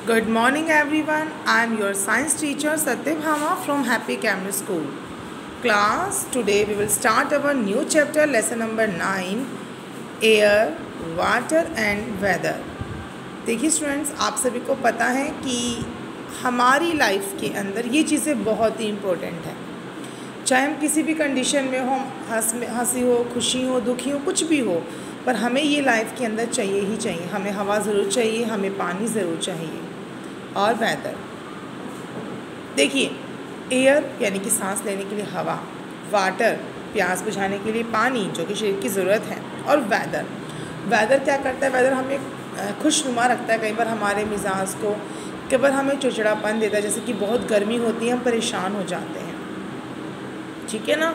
Good morning everyone. I am your science teacher Satyabhama from Happy Camry School. Class, today we will start our new chapter lesson number 9 Air, Water and Weather. देखिए students, आप सभी को पता है कि हमारी life के अंदर ये चीज़ें बहुत ही इम्पोर्टेंट हैं। चाहे हम किसी भी कंडीशन में हो, हंसी हो, खुशी हो, दुखी हो, कुछ भी हो, पर हमें ये लाइफ के अंदर चाहिए ही चाहिए। हमें हवा ज़रूर चाहिए, हमें पानी ज़रूर चाहिए और वेदर। देखिए, एयर यानी कि सांस लेने के लिए हवा, वाटर प्यास बुझाने के लिए पानी जो कि शरीर की ज़रूरत है, और वेदर क्या करता है? वेदर हमें खुशनुमा रखता है। कई बार हमारे मिजाज को, कई बार हमें चिड़चिड़ापन देता है। जैसे कि बहुत गर्मी होती है, हम परेशान हो जाते हैं, ठीक है ना।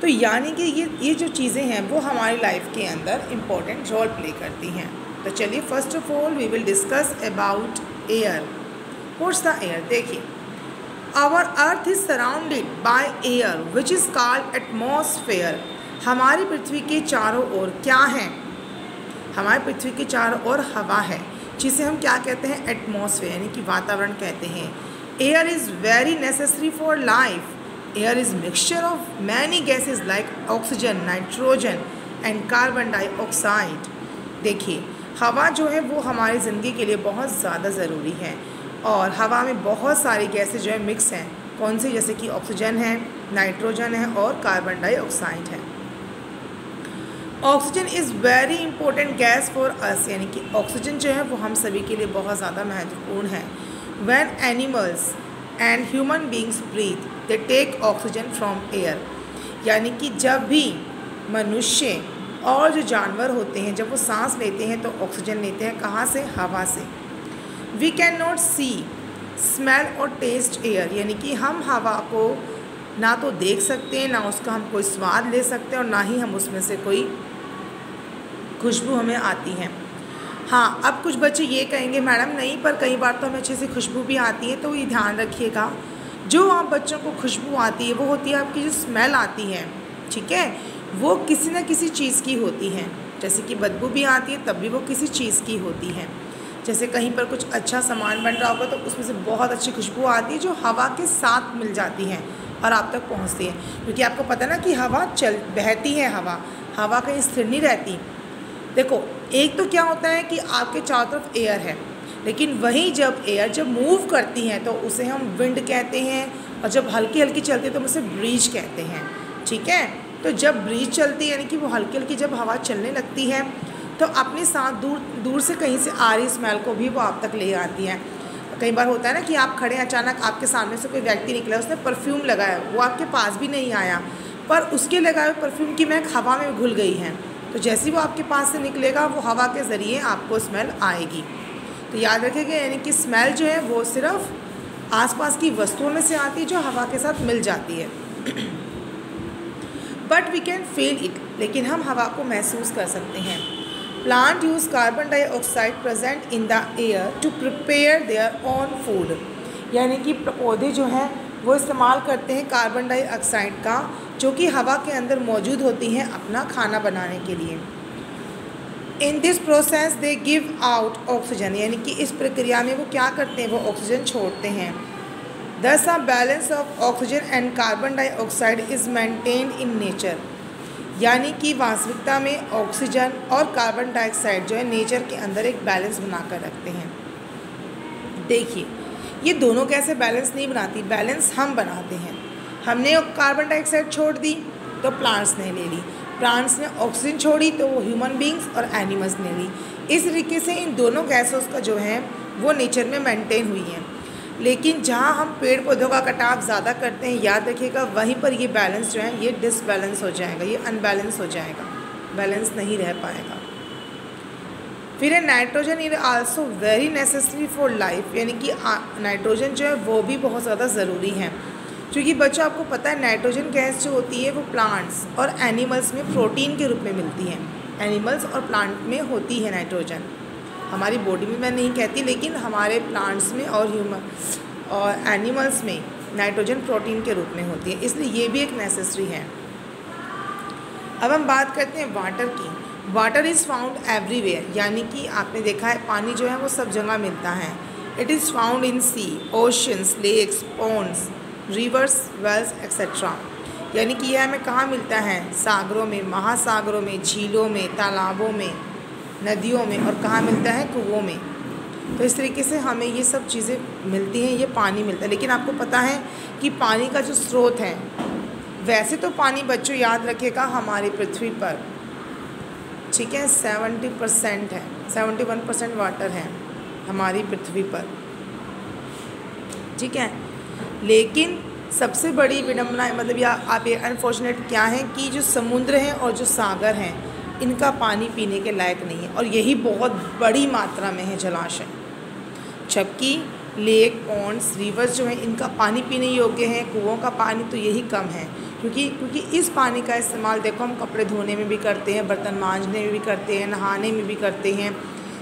तो यानी कि ये जो चीज़ें हैं वो हमारी लाइफ के अंदर इम्पोर्टेंट रोल प्ले करती हैं। तो चलिए, first of all we will discuss about air. What's the air? देखिए, our earth is surrounded by air which is called atmosphere. हमारी पृथ्वी के चारों ओर क्या है? हमारी पृथ्वी के चारों ओर हवा है, जिसे हम क्या कहते हैं? एटमॉस्फेयर, यानी कि वातावरण कहते हैं। Air is very necessary for life. Air is mixture of many gases like oxygen, nitrogen and carbon dioxide. देखिए, हवा जो है वो हमारी ज़िंदगी के लिए बहुत ज़्यादा ज़रूरी है, और हवा में बहुत सारी गैसेज जो है मिक्स हैं। कौन सी? जैसे कि ऑक्सीजन है, नाइट्रोजन है और कार्बन डाइऑक्साइड है। Oxygen is very important gas for us, यानी कि ऑक्सीजन जो है वो हम सभी के लिए बहुत ज़्यादा महत्वपूर्ण है। When animals and human beings breathe they take oxygen from air, यानी कि जब भी मनुष्य और जो जानवर होते हैं जब वो सांस लेते हैं तो ऑक्सीजन लेते हैं। कहाँ से? हवा से। We can not see, smell और टेस्ट एयर, यानी कि हम हवा को ना तो देख सकते हैं, ना उसका हम कोई स्वाद ले सकते हैं, और ना ही हम उसमें से कोई खुशबू हमें आती है। हाँ, अब कुछ बच्चे ये कहेंगे मैडम नहीं, पर कई बार तो हमें अच्छे से खुशबू भी आती है। तो ये ध्यान रखिएगा, जो आप बच्चों को खुशबू आती है वो होती है आपकी जो स्मेल आती है, ठीक है, वो किसी न किसी चीज़ की होती है। जैसे कि बदबू भी आती है, तब भी वो किसी चीज़ की होती है। जैसे कहीं पर कुछ अच्छा सामान बन रहा होगा तो उसमें से बहुत अच्छी खुशबू आती है, जो हवा के साथ मिल जाती है और आप तक पहुंचती है। क्योंकि आपको पता है ना कि हवा बहती है, हवा कहीं स्थिर नहीं रहती। देखो, एक तो क्या होता है कि आपके चारों तरफ एयर है, लेकिन वहीं जब एयर जब मूव करती है तो उसे हम विंड कहते हैं, और जब हल्की हल्की चलती है तो हम उसे ब्रीज कहते हैं, ठीक है। तो जब ब्रीज चलती है, यानी कि वो हल्की हल्की जब हवा चलने लगती है, तो अपने साथ दूर से कहीं से आ रही स्मेल को भी वो आप तक ले आती है। कई बार होता है ना कि आप खड़े, अचानक आपके सामने से कोई व्यक्ति निकला, उसने परफ्यूम लगाया, वो आपके पास भी नहीं आया, पर उसके लगाए हुए परफ्यूम की महक हवा में घुल गई है। तो जैसे ही वो आपके पास से निकलेगा, वो हवा के ज़रिए आपको स्मेल आएगी। तो याद रखिएगा, यानी कि स्मेल जो है वो सिर्फ आसपास की वस्तुओं में से आती है जो हवा के साथ मिल जाती है। But we can feel it, लेकिन हम हवा को महसूस कर सकते हैं। Plant use carbon dioxide present in the air to prepare their own food, यानी कि पौधे जो हैं वो इस्तेमाल करते हैं कार्बन डाइऑक्साइड का, जो कि हवा के अंदर मौजूद होती हैं अपना खाना बनाने के लिए। In this process they give out oxygen, यानी कि इस प्रक्रिया में वो क्या करते हैं? वो ऑक्सीजन छोड़ते हैं। Thus a balance of oxygen and carbon dioxide is maintained in nature, यानी कि वास्तविकता में ऑक्सीजन और कार्बन डाइऑक्साइड जो है नेचर के अंदर एक बैलेंस बनाकर रखते हैं। देखिए, ये दोनों कैसे बैलेंस नहीं बनाती, बैलेंस हम बनाते हैं। हमने कार्बन डाइऑक्साइड छोड़ दी तो प्लांट्स ने ले ली, प्लांट्स ने ऑक्सीजन छोड़ी तो वो ह्यूमन बींग्स और एनिमल्स ने ली। इस तरीके से इन दोनों गैसों का जो है वो नेचर में मेंटेन हुई है। लेकिन जहाँ हम पेड़ पौधों का कटाव ज़्यादा करते हैं, याद रखिएगा, वहीं पर ये बैलेंस जो है ये डिसबैलेंस हो जाएगा, ये अनबैलेंस हो जाएगा, बैलेंस नहीं रह पाएगा। फिर है nitrogen is also very necessary for life, यानी कि नाइट्रोजन जो है वो भी बहुत ज़्यादा ज़रूरी है। क्योंकि बच्चों, आपको पता है नाइट्रोजन गैस जो होती है वो प्लांट्स और एनिमल्स में प्रोटीन के रूप में मिलती है। एनिमल्स और प्लांट में होती है नाइट्रोजन, हमारी बॉडी में मैं नहीं कहती, लेकिन हमारे प्लांट्स में और ह्यूमन और एनिमल्स में नाइट्रोजन प्रोटीन के रूप में होती है, इसलिए ये भी एक नेसेसरी है। अब हम बात करते हैं वाटर की। वाटर इज़ फाउंड एवरीवेयर, यानी कि आपने देखा है पानी जो है वो सब जगह मिलता है। It is found in sea, oceans, lakes, ponds, rivers, wells etcetera. यानी कि यह हमें कहाँ मिलता है? सागरों में, महासागरों में, झीलों में, तालाबों में, नदियों में, और कहाँ मिलता है? कुओं में। तो इस तरीके से हमें ये सब चीज़ें मिलती हैं, ये पानी मिलता है। लेकिन आपको पता है कि पानी का जो स्रोत है, वैसे तो पानी बच्चों याद रखिएगा हमारी पृथ्वी पर, ठीक है, 70% है, 71% वाटर है हमारी पृथ्वी पर, ठीक है। लेकिन सबसे बड़ी विडम्बना मतलब या आप ये अनफॉर्चुनेट क्या है कि जो समुद्र हैं और जो सागर हैं, इनका पानी पीने के लायक नहीं है, और यही बहुत बड़ी मात्रा में है जलाशय। जबकि लेक, पॉन्ड्स, रिवर्स जो हैं, इनका पानी पीने योग्य है। कुओं का पानी तो यही कम है, क्योंकि इस पानी का इस्तेमाल देखो हम कपड़े धोने में भी करते हैं, बर्तन मांजने में भी करते हैं, नहाने में भी करते हैं,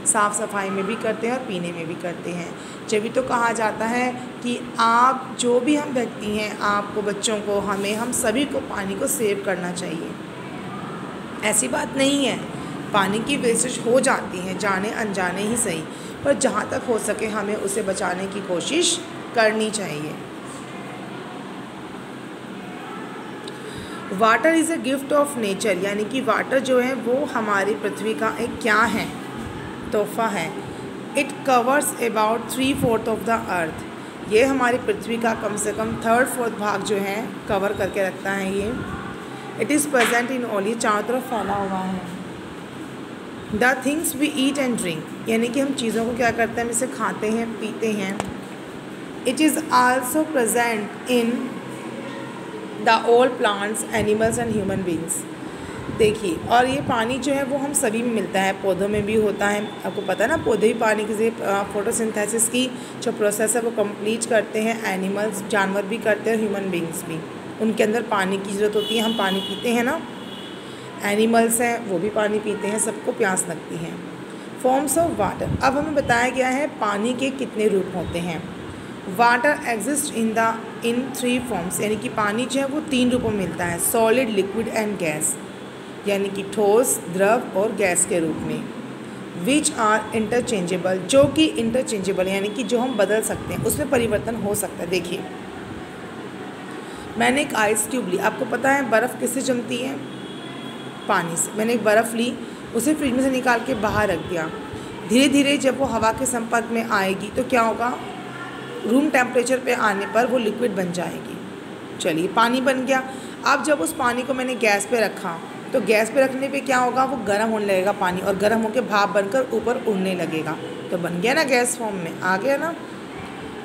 साफ़ सफाई में भी करते हैं और पीने में भी करते हैं। जब तो कहा जाता है कि आप जो भी हम व्यक्ति हैं, आपको, बच्चों को, हमें, हम सभी को पानी को सेव करना चाहिए। ऐसी बात नहीं है, पानी की वेस्टेज हो जाती है, जाने अनजाने ही सही, पर जहाँ तक हो सके हमें उसे बचाने की कोशिश करनी चाहिए। Water is a gift of nature, यानी कि वाटर जो है वो हमारी पृथ्वी का एक क्या है? तोहफा है। It covers about 3/4 of the earth, ये हमारी पृथ्वी का कम से कम 3/4 भाग जो है कवर करके रखता है ये। It is present in all, ये चारों तरफ फैला हुआ है। The things we eat and drink, यानी कि हम चीज़ों को क्या करते हैं? हम इसे खाते हैं, पीते हैं। It is also present in the all plants, animals and human beings. देखिए, और ये पानी जो है वो हम सभी में मिलता है, पौधों में भी होता है। आपको पता है ना, पौधे भी पानी के फोटोसिंथेसिस की जो प्रोसेस है वो कंप्लीट करते हैं। एनिमल्स, जानवर भी करते हैं, ह्यूमन बींग्स भी, उनके अंदर पानी की ज़रूरत होती है। हम पानी पीते हैं ना, एनिमल्स हैं वो भी पानी पीते हैं, सबको प्यास लगती है। फॉर्म्स ऑफ वाटर, अब हमें बताया गया है पानी के कितने रूप होते हैं। वाटर एग्जिस्ट इन 3 फॉर्म्स, यानी कि पानी जो है वो 3 रूपों में मिलता है, सॉलिड, लिक्विड एंड गैस, यानी कि ठोस, द्रव और गैस के रूप में। विच आर इंटरचेंजेबल, जो कि इंटरचेंजेबल यानी कि जो हम बदल सकते हैं, उसमें परिवर्तन हो सकता है। देखिए, मैंने एक आइस क्यूब ली, आपको पता है बर्फ़ किससे जमती है? पानी से। मैंने एक बर्फ़ ली, उसे फ्रिज में से निकाल के बाहर रख दिया। धीरे धीरे जब वो हवा के संपर्क में आएगी तो क्या होगा? रूम टेम्परेचर पे आने पर वो लिक्विड बन जाएगी। चलिए, पानी बन गया। अब जब उस पानी को मैंने गैस पे रखा तो गैस पे रखने पे क्या होगा? वो गर्म होने लगेगा पानी, और गर्म होकर भाप बनकर ऊपर उड़ने लगेगा, तो बन गया ना गैस फॉर्म में, आ गया ना।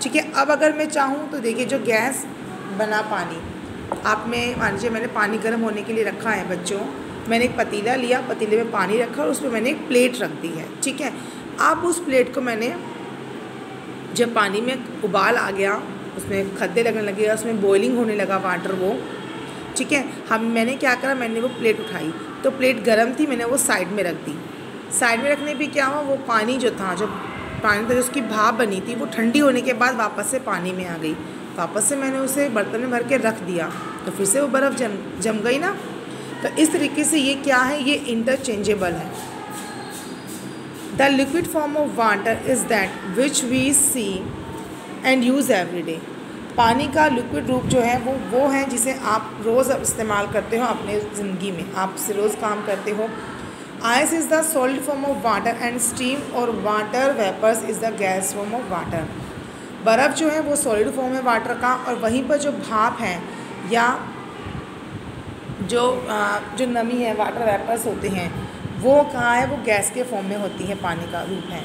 ठीक है, अब अगर मैं चाहूँ तो देखिए, जो गैस बना पानी, आप में मान लीजिए मैंने पानी गर्म होने के लिए रखा है बच्चों, मैंने एक पतीला लिया, पतीले में पानी रखा और उस पर मैंने एक प्लेट रख दी है। ठीक है, अब उस प्लेट को मैंने, जब पानी में उबाल आ गया, उसमें खद्दे लगने लगे, उसमें बॉइलिंग होने लगा वाटर वो, ठीक है, मैंने क्या करा, मैंने वो प्लेट उठाई, तो प्लेट गर्म थी, मैंने वो साइड में रख दी। साइड में रखने पे क्या हुआ, वो पानी जो था, जो पानी था, जो उसकी भाप बनी थी, वो ठंडी होने के बाद वापस से पानी में आ गई। वापस से मैंने उसे बर्तन में भर के रख दिया, तो फिर से वो बर्फ़ जम गई ना। तो इस तरीके से ये क्या है? ये इंटरचेंजेबल है। The liquid form of water is that which we see and use every day. पानी का लिक्विड रूप जो है वो है जिसे आप रोज़ इस्तेमाल करते हो अपने ज़िंदगी में, आप से रोज़ काम करते हो। Ice is the solid form of water and steam और water vapours is the gas form of water. बर्फ़ जो है वो सॉलिड फॉर्म है वाटर का, और वहीं पर जो भाप है या जो नमी है, वाटर वेपर्स होते हैं, वो कहाँ है? वो गैस के फॉर्म में होती है, पानी का रूप है।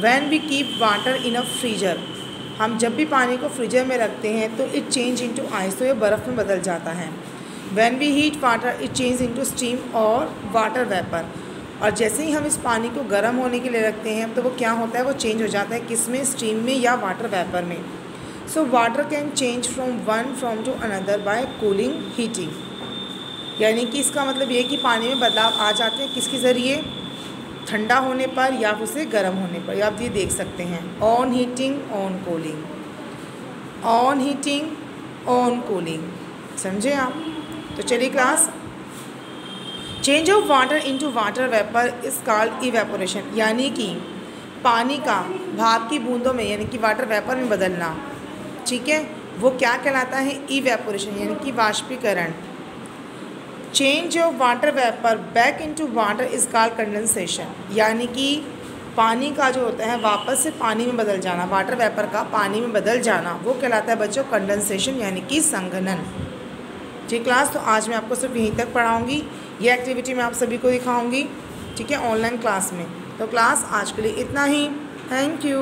When we keep water in a freezer, हम जब भी पानी को फ्रीजर में रखते हैं तो इट चेंज इनटू आइस, तो ये बर्फ़ में बदल जाता है। When we heat water it change into steam और वाटर वेपर, और जैसे ही हम इस पानी को गर्म होने के लिए रखते हैं तो वो क्या होता है? वो चेंज हो जाता है, किस में? स्टीम में या वाटर वेपर में। So water can change from one form to another by cooling, heating, यानी कि इसका मतलब ये कि पानी में बदलाव आ जाते हैं, किसके ज़रिए? ठंडा होने पर या उसे गर्म होने पर। आप ये देख सकते हैं, on heating, on cooling, on heating, on cooling, समझे आप? तो चलिए class, change of water into water vapour is called evaporation, यानी कि पानी का भाप की बूंदों में यानी कि वाटर वेपर में बदलना, ठीक है, वो क्या कहलाता है? इवेपोरेशन यानी कि वाष्पीकरण। Change of water vapour back into water is called condensation, यानी कि पानी का जो होता है वापस से पानी में बदल जाना, वाटर वेपर का पानी में बदल जाना, वो कहलाता है बच्चों कंडेंसेशन यानी कि संघनन। ठीक क्लास, तो आज मैं आपको सिर्फ यहीं तक पढ़ाऊँगी, ये एक्टिविटी मैं आप सभी को दिखाऊँगी, ठीक है, ऑनलाइन क्लास में। तो क्लास आज के लिए इतना ही। Thank you.